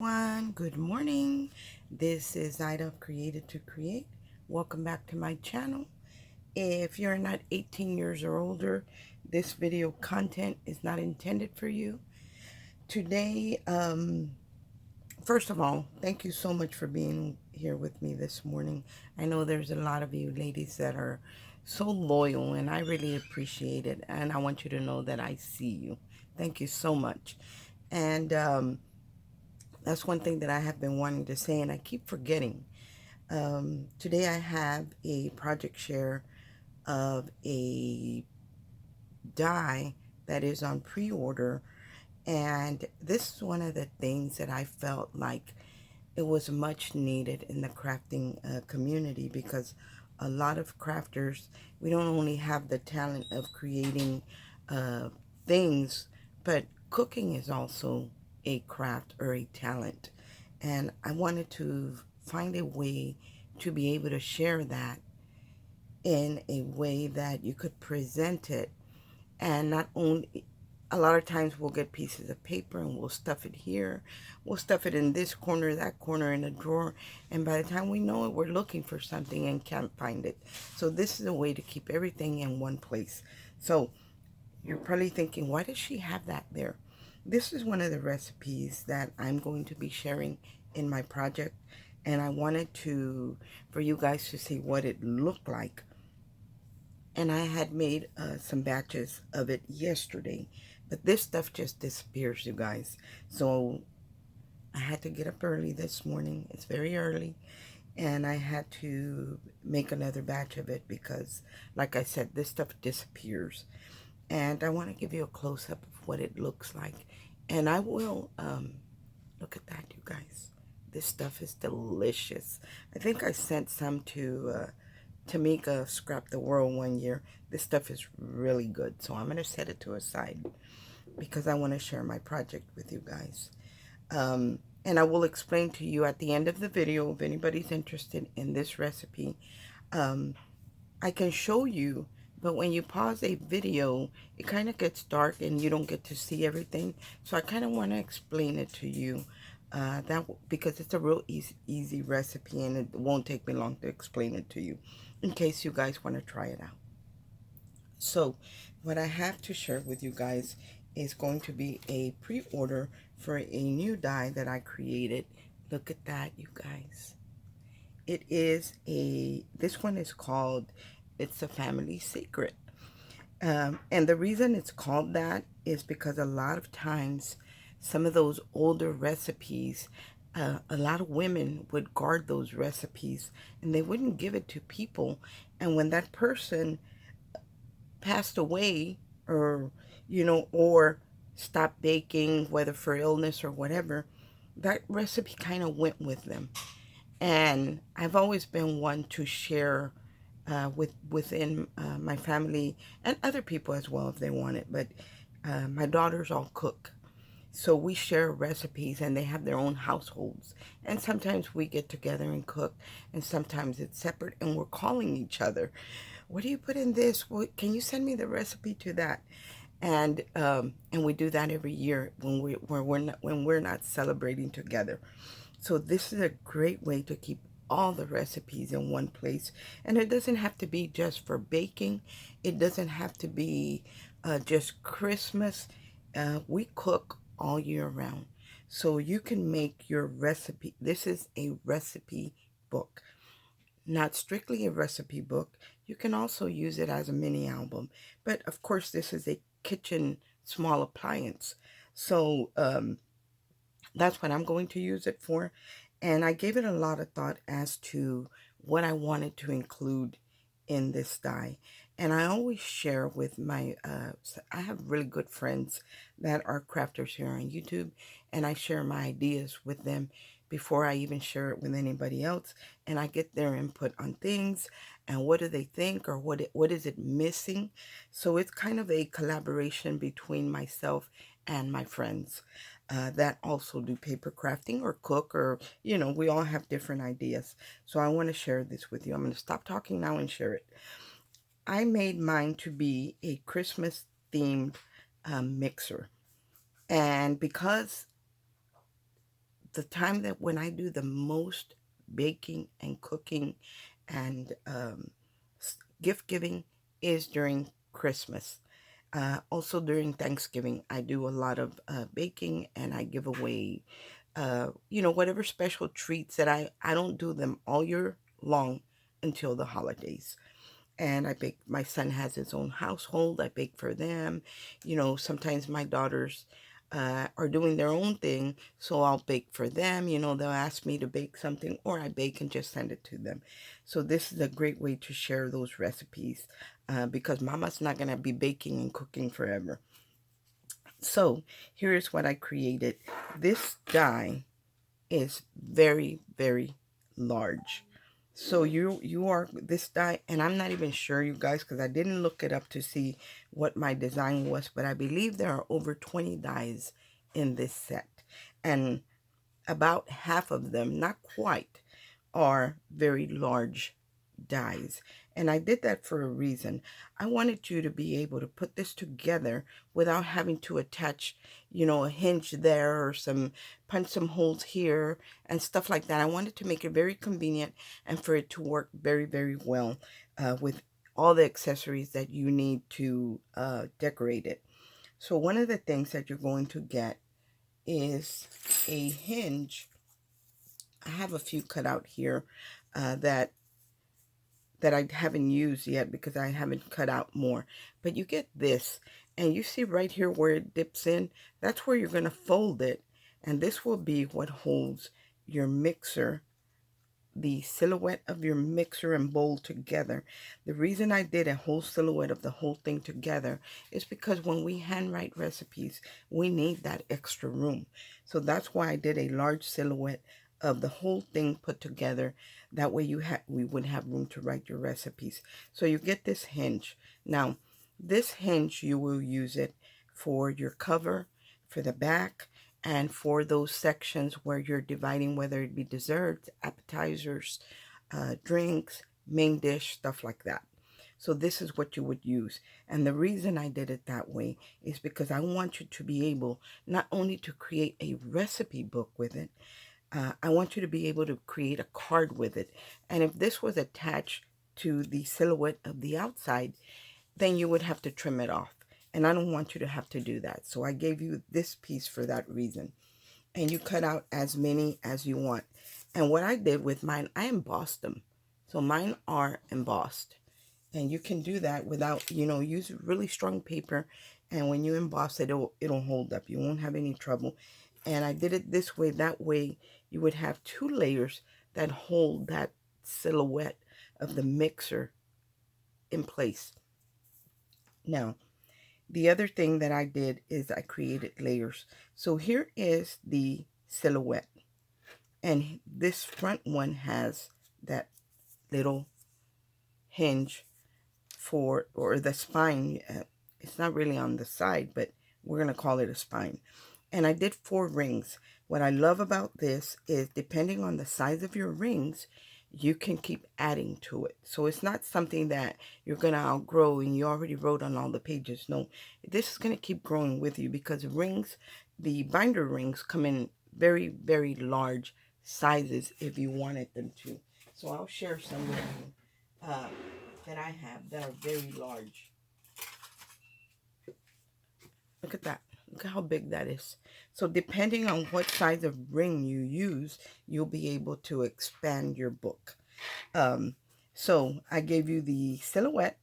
Good morning. This is Ida of Created to Create. Welcome back to my channel. If you're not 18 years or older, this video content is not intended for you. Today, first of all, thank you so much for being here with me this morning. I know there's a lot of you ladies that are so loyal, and I really appreciate it. And I want you to know that I see you. Thank you so much. And that's one thing that I have been wanting to say, and I keep forgetting. Today I have a project share of a die that is on pre-order, and this is one of the things that I felt like it was much needed in the crafting community, because a lot of crafters, we don't only have the talent of creating uh, things, but cooking is also a craft or a talent. And I wanted to find a way to be able to share that in a way that you could present it. And not only, a lot of times we'll get pieces of paper and we'll stuff it here, we'll stuff it in this corner, that corner, in a drawer, and by the time we know it, we're looking for something and can't find it. So this is a way to keep everything in one place. So you're probably thinking, why does she have that there? This is one of the recipes that I'm going to be sharing in my project, and I wanted for you guys to see what it looked like. And I had made some batches of it yesterday, but this stuff just disappears, you guys. So I had to get up early this morning. It's very early, and I had to make another batch of it because, like I said, this stuff disappears. And I want to give you a close-up of what it looks like. And I will, look at that, you guys. This stuff is delicious. I think I sent some to Tamika Scrap the World one year. This stuff is really good. So I'm going to set it to a side because I want to share my project with you guys. And I will explain to you at the end of the video, if anybody's interested in this recipe. I can show you, but when you pause a video, it kind of gets dark and you don't get to see everything. So I kind of want to explain it to you, because it's a real easy recipe, and it won't take me long to explain it to you in case you guys want to try it out. So what I have to share with you guys is going to be a pre-order for a new die that I created. Look at that, you guys. It is this one is called It's a Family Secret. And the reason it's called that is because a lot of times, some of those older recipes, a lot of women would guard those recipes and they wouldn't give it to people. And when that person passed away, or, or stopped baking, whether for illness or whatever, that recipe kind of went with them. And I've always been one to share within my family and other people as well if they want it. But my daughters all cook, so we share recipes, and they have their own households. And sometimes we get together and cook, and sometimes it's separate, and we're calling each other. What do you put in this? What, can you send me the recipe to that? And we do that every year when we're not celebrating together. So this is a great way to keep all the recipes in one place. And it doesn't have to be just for baking. It doesn't have to be just Christmas. We cook all year round. So you can make your recipe. This is a recipe book. Not strictly a recipe book. You can also use it as a mini album. But of course, this is a kitchen small appliance. So that's what I'm going to use it for. And I gave it a lot of thought as to what I wanted to include in this die. And I always share with I have really good friends that are crafters here on YouTube, and I share my ideas with them before I even share it with anybody else. And I get their input on things and what do they think, or what is it missing. So it's kind of a collaboration between myself and my friends that also do paper crafting or cook, or, we all have different ideas. So I want to share this with you. I'm going to stop talking now and share it. I made mine to be a Christmas themed mixer. And because the time that when I do the most baking and cooking and gift giving is during Christmas. Also during Thanksgiving, I do a lot of baking, and I give away, whatever special treats that I don't do them all year long until the holidays. And I bake. My son has his own household. I bake for them. Sometimes my daughters are doing their own thing, so I'll bake for them. They'll ask me to bake something, or I bake and just send it to them. So this is a great way to share those recipes, because Mama's not gonna be baking and cooking forever. So here's what I created. This die is very, very large. So you are this die, and I'm not even sure, you guys, because I didn't look it up to see what my design was, but I believe there are over 20 dies in this set, and about half of them, not quite, are very large dies. And I did that for a reason. I wanted you to be able to put this together without having to attach, a hinge there, or punch some holes here and stuff like that. I wanted to make it very convenient and for it to work very, very well with all the accessories that you need to decorate it. So one of the things that you're going to get is a hinge. I have a few cut out here that I haven't used yet because I haven't cut out more. But you get this, and you see right here where it dips in, that's where you're going to fold it. And this will be what holds your mixer, the silhouette of your mixer and bowl together. The reason I did a whole silhouette of the whole thing together is because when we handwrite recipes, we need that extra room. So that's why I did a large silhouette of the whole thing put together. That way we would have room to write your recipes. So you get this hinge. Now, this hinge, you will use it for your cover, for the back, and for those sections where you're dividing, whether it be desserts, appetizers, drinks, main dish, stuff like that. So this is what you would use. And the reason I did it that way is because I want you to be able not only to create a recipe book with it, I want you to be able to create a card with it. And if this was attached to the silhouette of the outside, then you would have to trim it off. And I don't want you to have to do that. So I gave you this piece for that reason. And you cut out as many as you want. And what I did with mine, I embossed them. So mine are embossed. And you can do that without, use really strong paper. And when you emboss it, it'll hold up. You won't have any trouble. And I did it this way. That way you would have two layers that hold that silhouette of the mixer in place. Now, the other thing that I did is I created layers. So here is the silhouette. And this front one has that little hinge or the spine. It's not really on the side, but we're going to call it a spine. And I did 4 rings. What I love about this is depending on the size of your rings, you can keep adding to it. So it's not something that you're going to outgrow and you already wrote on all the pages. No, this is going to keep growing with you because rings, the binder rings, come in very, very large sizes if you wanted them to. So I'll share some with you that I have that are very large. Look at that. Look at how big that is. So depending on what size of ring you use, you'll be able to expand your book. So I gave you the silhouette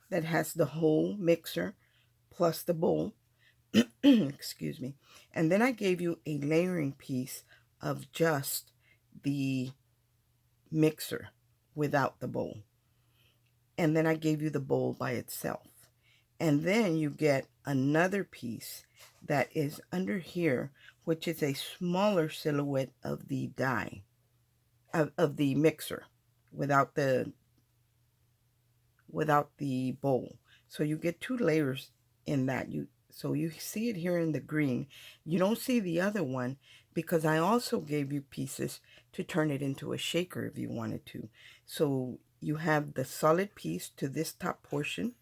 that has the whole mixer plus the bowl. Excuse me. And then I gave you a layering piece of just the mixer without the bowl. And then I gave you the bowl by itself. And then you get another piece that is under here, which is a smaller silhouette of the die, of the mixer without the bowl. So you get 2 layers in that. So you see it here in the green. You don't see the other one because I also gave you pieces to turn it into a shaker if you wanted to. So you have the solid piece to this top portion,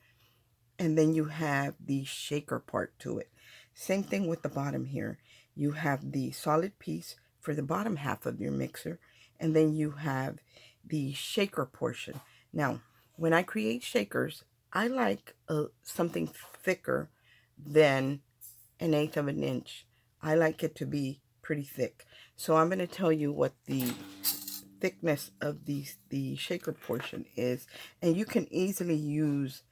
and then you have the shaker part to it. Same thing with the bottom here. You have the solid piece for the bottom half of your mixer. And then you have the shaker portion. Now, when I create shakers, I like something thicker than 1/8 of an inch. I like it to be pretty thick. So I'm going to tell you what the thickness of the shaker portion is. And you can easily use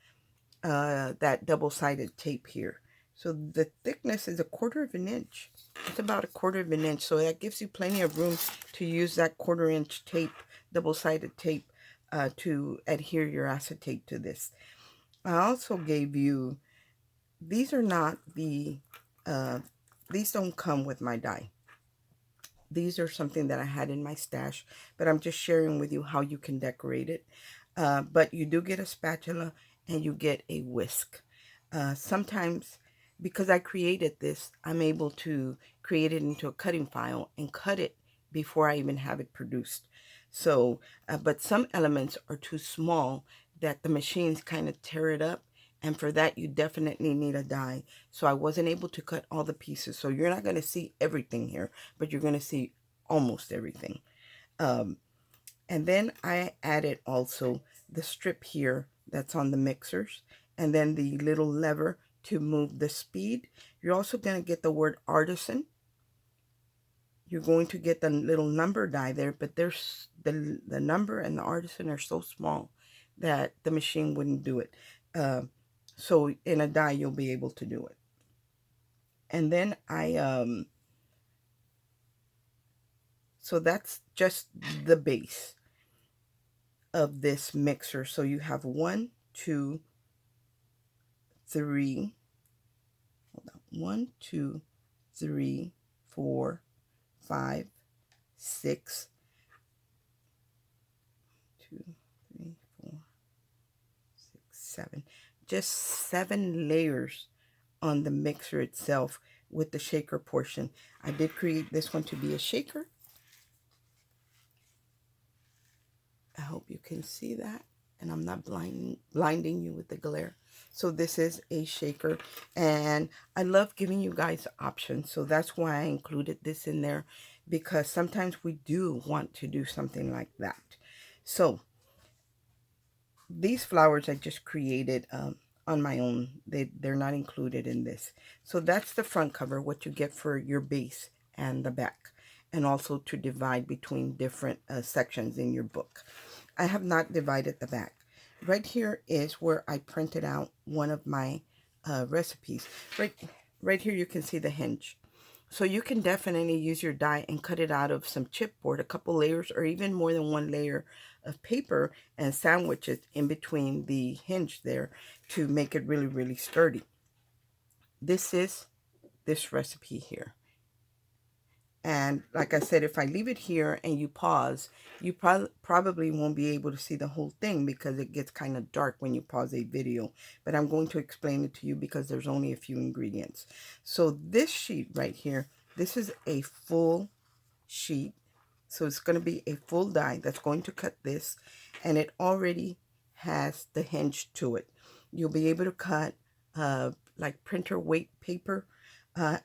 that double-sided tape here. So the thickness is 1/4 of an inch. It's about 1/4 of an inch. So that gives you plenty of room to use that 1/4 inch tape, double-sided tape, to adhere your acetate to this. I also gave you, these are not the, these don't come with my die. These are something that I had in my stash, but I'm just sharing with you how you can decorate it. But you do get a spatula and you get a whisk. Sometimes, because I created this, I'm able to create it into a cutting file and cut it before I even have it produced. So, but some elements are too small that the machines kind of tear it up. And for that, you definitely need a die. So I wasn't able to cut all the pieces. So you're not going to see everything here, but you're going to see almost everything. And then I added also the strip here that's on the mixers, and then the little lever to move the speed. You're also going to get the word artisan. You're going to get the little number die there, but there's the number and the artisan are so small that the machine wouldn't do it. So in a die, you'll be able to do it. And then so that's just the base of this mixer. So you have 1, 2, 3, hold on, 1, 2, 3, 4, 5, 6, 2, 3, 4, 6, 7. Just 7 layers on the mixer itself with the shaker portion. I did create this one to be a shaker. I hope you can see that, and I'm not blinding you with the glare. So this is a shaker, and I love giving you guys options. So that's why I included this in there, because sometimes we do want to do something like that. So these flowers I just created on my own. They're not included in this. So that's the front cover, what you get for your base and the back, and also to divide between different sections in your book. I have not divided the back. Right here is where I printed out one of my recipes. Right here you can see the hinge. So you can definitely use your die and cut it out of some chipboard, a couple layers, or even more than 1 layer of paper, and sandwich it in between the hinge there to make it really, really sturdy. This is this recipe here. And like I said, if I leave it here and you pause, you probably won't be able to see the whole thing because it gets kind of dark when you pause a video. But I'm going to explain it to you because there's only a few ingredients. So this sheet right here, this is a full sheet. So it's going to be a full die that's going to cut this. And it already has the hinge to it. You'll be able to cut like printer weight paper.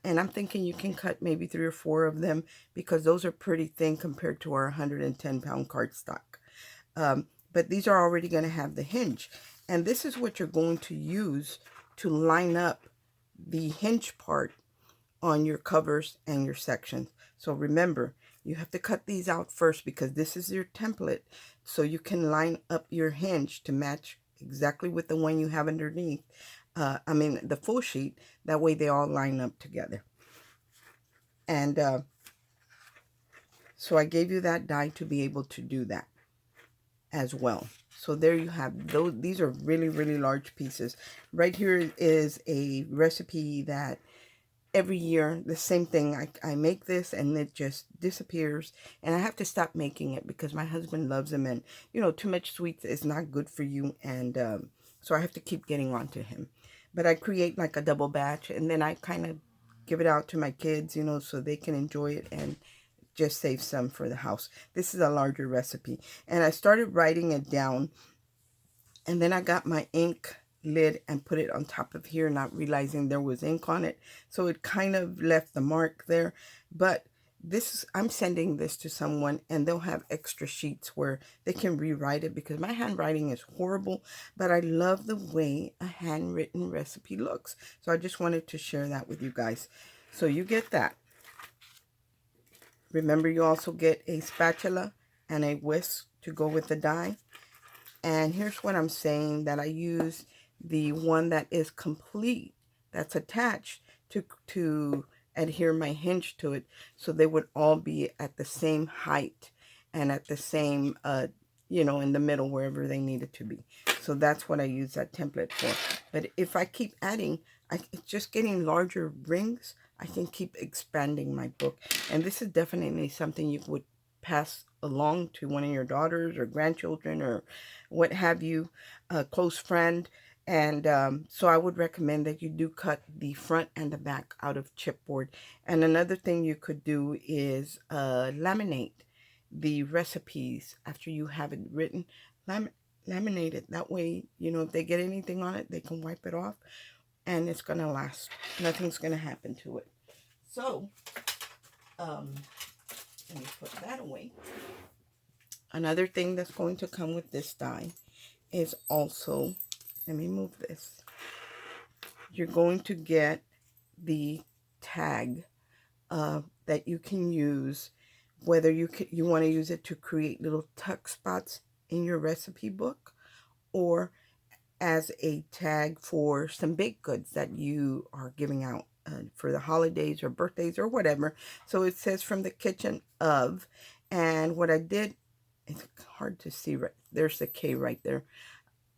And I'm thinking you can cut maybe 3 or 4 of them because those are pretty thin compared to our 110-pound cardstock. But these are already going to have the hinge. And this is what you're going to use to line up the hinge part on your covers and your sections. So remember, you have to cut these out first because this is your template. So you can line up your hinge to match exactly with the one you have underneath. I mean, the full sheet. That way they all line up together. And so I gave you that die to be able to do that as well. So there you have those. These are really, really large pieces. Right here is a recipe that every year, the same thing. I make this and it just disappears. And I have to stop making it because my husband loves them. And, you know, too much sweets is not good for you. And so I have to keep getting on to him. But I create like a double batch. And then I kind of give it out to my kids, you know, so they can enjoy it and just save some for the house. This is a larger recipe. And I started writing it down. And then I got my ink lid and put it on top of here, not realizing there was ink on it. So it kind of left the mark there. But I'm sending this to someone and they'll have extra sheets where they can rewrite it, because my handwriting is horrible, but I love the way a handwritten recipe looks. So I just wanted to share that with you guys. So you get that. Remember, you also get a spatula and a whisk to go with the die. And here's what I'm saying, that I use the one that is complete, that's attached to adhere my hinge to it, so they would all be at the same height and at the same, in the middle wherever they needed to be. So that's what I use that template for. But if I keep adding, it's just getting larger rings. I can keep expanding my book. And this is definitely something you would pass along to one of your daughters or grandchildren or what have you, a close friend. And so I would recommend that you do cut the front and the back out of chipboard. And another thing you could do is laminate the recipes after you have it written. Laminate it. That way, if they get anything on it, they can wipe it off and it's going to last. Nothing's going to happen to it. So, let me put that away. Another thing that's going to come with this die is also, let me move this. You're going to get the tag that you can use, whether you want to use it to create little tuck spots in your recipe book, or as a tag for some baked goods that you are giving out for the holidays or birthdays or whatever. So it says from the kitchen of, and what I did, it's hard to see, right there's the K right there,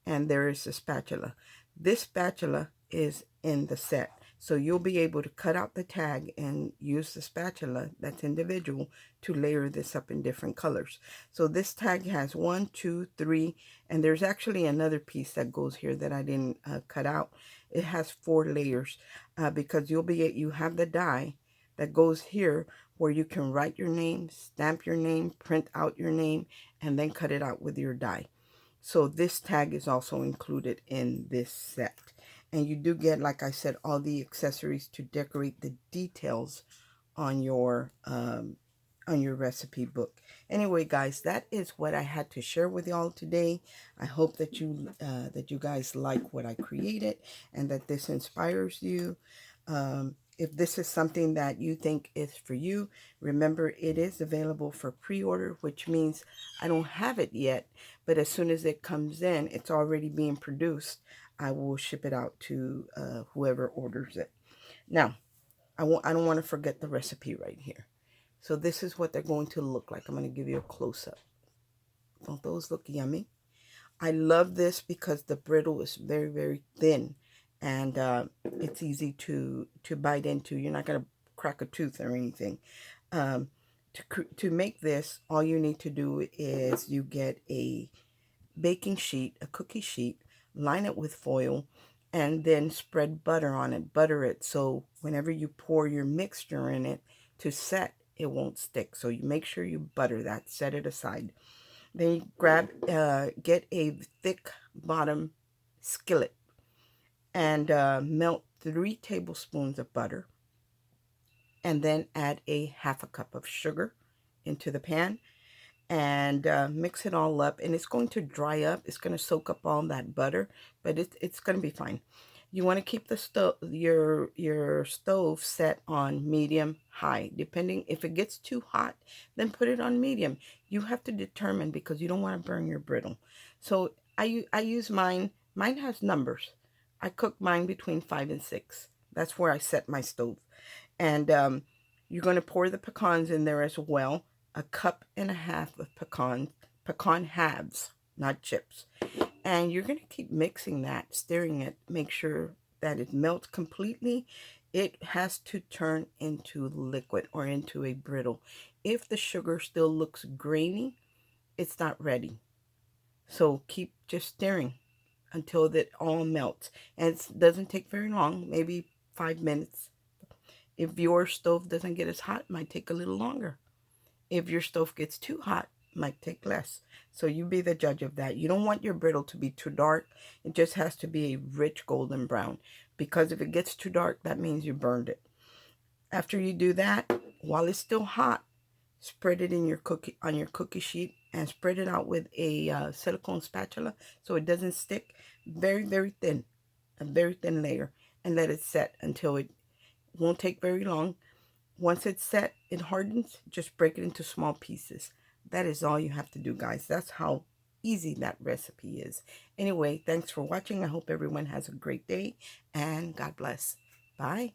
and there is the spatula. This spatula is in the set, so you'll be able to cut out the tag and use the spatula that's individual to layer this up in different colors. So this tag has 1, 2, 3, and there's actually another piece that goes here that I didn't cut out. It has 4 layers because you have the die that goes here where you can write your name, stamp your name, print out your name, and then cut it out with your die. So this tag is also included in this set. And you do get, like I said, all the accessories to decorate the details on your recipe book. Anyway, guys, that is what I had to share with y'all today. I hope that you guys like what I created and that this inspires you. If this is something that you think is for you, remember it is available for pre-order, which means I don't have it yet, but as soon as it comes in, it's already being produced. I will ship it out to whoever orders it. Now, I don't want to forget the recipe right here. So this is what they're going to look like. I'm going to give you a close-up. Don't those look yummy? I love this because the brittle is very, very thin, and it's easy to bite into. You're not going to crack a tooth or anything. To make this, all you need to do is you get a baking sheet, a cookie sheet, line it with foil, and then spread butter on it. Butter it so whenever you pour your mixture in it to set, it won't stick. So you make sure you butter that, set it aside. Then you get a thick bottom skillet and melt 3 tablespoons of butter, and then add a 1/2 cup of sugar into the pan and mix it all up. And it's going to dry up. It's going to soak up all that butter, but it's going to be fine. You want to keep the stove, your stove set on medium high. Depending, if it gets too hot, then put it on medium. You have to determine, because you don't want to burn your brittle. So I use mine. Mine has numbers. I cook mine between 5 and 6. That's where I set my stove. And you're going to pour the pecans in there as well. 1.5 cups of pecan halves, not chips. And you're going to keep mixing that, stirring it, make sure that it melts completely. It has to turn into liquid or into a brittle. If the sugar still looks grainy, it's not ready. So keep just stirring until that all melts. And it doesn't take very long, maybe 5 minutes. If your stove doesn't get as hot, it might take a little longer. If your stove gets too hot, it might take less. So you be the judge of that. You don't want your brittle to be too dark. It just has to be a rich golden brown. Because if it gets too dark, that means you burned it. After you do that, While it's still hot, spread it in your cookie on your cookie sheet and spread it out with a silicone spatula so it doesn't stick. Very, very thin, a very thin layer, and let it set until it won't take very long. Once it's set, it hardens, just break it into small pieces. That is all you have to do, guys. That's how easy that recipe is. Anyway, thanks for watching. I hope everyone has a great day, and God bless. Bye.